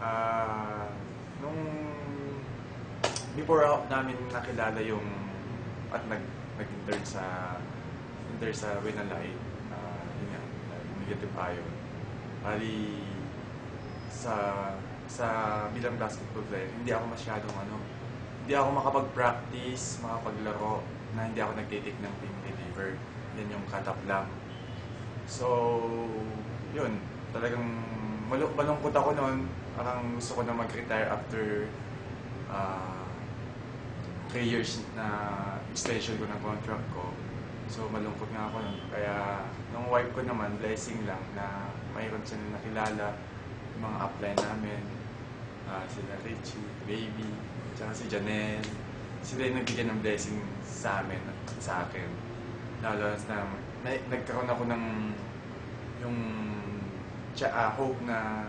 Ah, nung before namin nakilala yung at nag-intern sa Winalay, yun nga, negative ion. Bali, sa sa bilang basketball player, hindi ako makapag-practice, makapaglaro na hindi ako nagtitake ng team reliever. Yan yung cut-up lang. So, yun, talagang malungkot ako noon. Parang gusto ko na mag-retire after 3 years na extension ko ng contract ko. So, malungkot nga ako nun. Kaya, nung wife ko naman, blessing lang na mayroon sila nakilala, yung mga upline namin, sila Richie, Baby, tsaka si Janelle. Sila yung nagbigyan ng blessing sa amin at sa akin. Lalo na nagkaroon ako ng yung hope na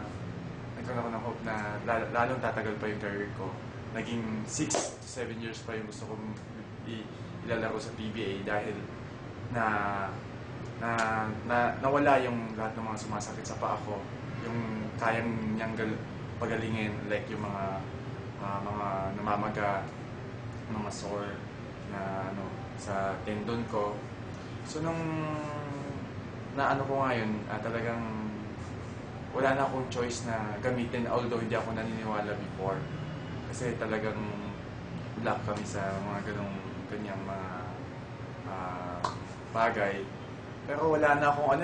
lalong tatagal pa yung career ko. Naging 6 to 7 years pa yung gusto kong ilalaro sa PBA dahil nawala yung lahat ng mga sumasakit sa paa ko. Yung kayang niyang pagalingin, like yung mga namamaga, mga sore na sa tendon ko. So nung naano ko ngayon, talagang wala na akong choice na gamitin, although hindi ako naniniwala before. Kasi talagang black kami sa mga ganyang mga bagay. Pero wala na akong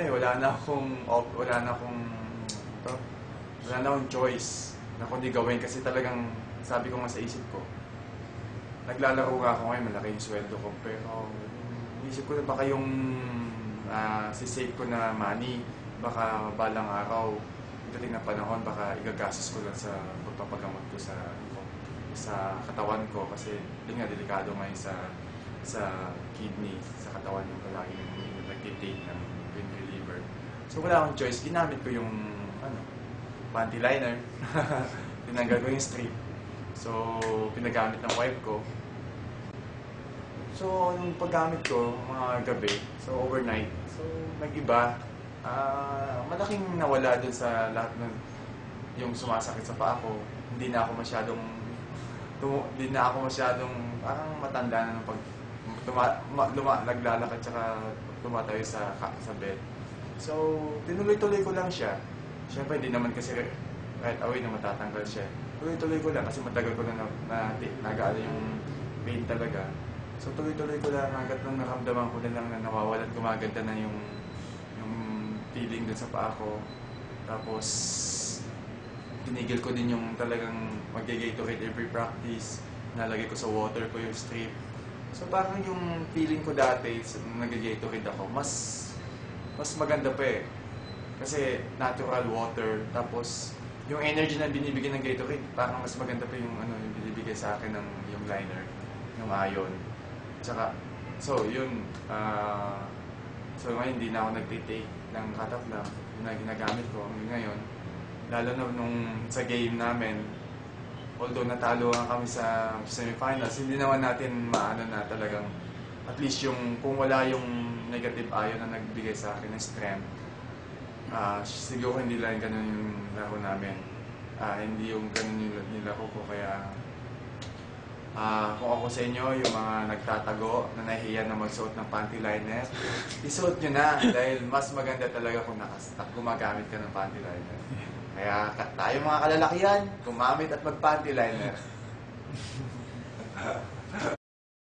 choice na kundi gawin kasi talagang sabi ko nga sa isip ko, naglalaro nga ako ngayon, malaki yung sweldo ko, pero isip ko na baka yung sisave ko na money, baka balang araw, dating na panahon, baka igagastos ko lang sa pagpapagamot ko sa katawan ko kasi yun nga, delikado ngayon sa kidney, sa katawan yung palaging nag-take ng pain reliever. So wala akong choice, ginamit ko yung panty liner, tinanggal ko yung strip. So pinagamit ng wife ko. So yung paggamit ko, mga gabi, so overnight, so nag-iba. Malaking nawala dun sa lahat ng yung sumasakit sa paa ko. Hindi na ako masyadong parang matanda na pag naglalakad tsaka tumatayo sa bed. So, tinuloy-tuloy ko lang siya. Siyempre, hindi naman kasi right away na matatanggal siya. Tuloy-tuloy ko lang kasi matagal ko na nag-aala yung pain talaga. So, tuloy-tuloy ko lang hanggat nung naramdaman ko na lang na nawawalan, gumaganda na yung feeling dun sa paa ko. Tapos, tinigil ko din yung talagang mag-Gatorade every practice. Nalagay ko sa water ko yung strip. So parang yung feeling ko dati nung nag-Gatorade ako, mas maganda pa eh. Kasi natural water, tapos yung energy na binibigay ng Gatorade, parang mas maganda pa yung yung binibigay sa akin ng yung liner, yung ion. Tsaka, so yun, so ngayon hindi na ako nag-take ng cut-off lang, yun na ginagamit ko ngayon. Lalo na nung sa game namin, although natalo nga kami sa semifinals, hindi naman natin maano na talagang at least yung kung wala yung negative ion na nagbigay sa akin ng strength, siguro hindi lang ganun yung laro namin. Hindi yung ganun yung nilaro ko. Kaya kung ako sa inyo, yung mga nagtatago na nahihiya na magsuot ng panty liner, isuot nyo na dahil mas maganda talaga kung gumagamit ka ng panty liner. Kaya tayo mga kalalakihan, gumamit at mag-panty liner.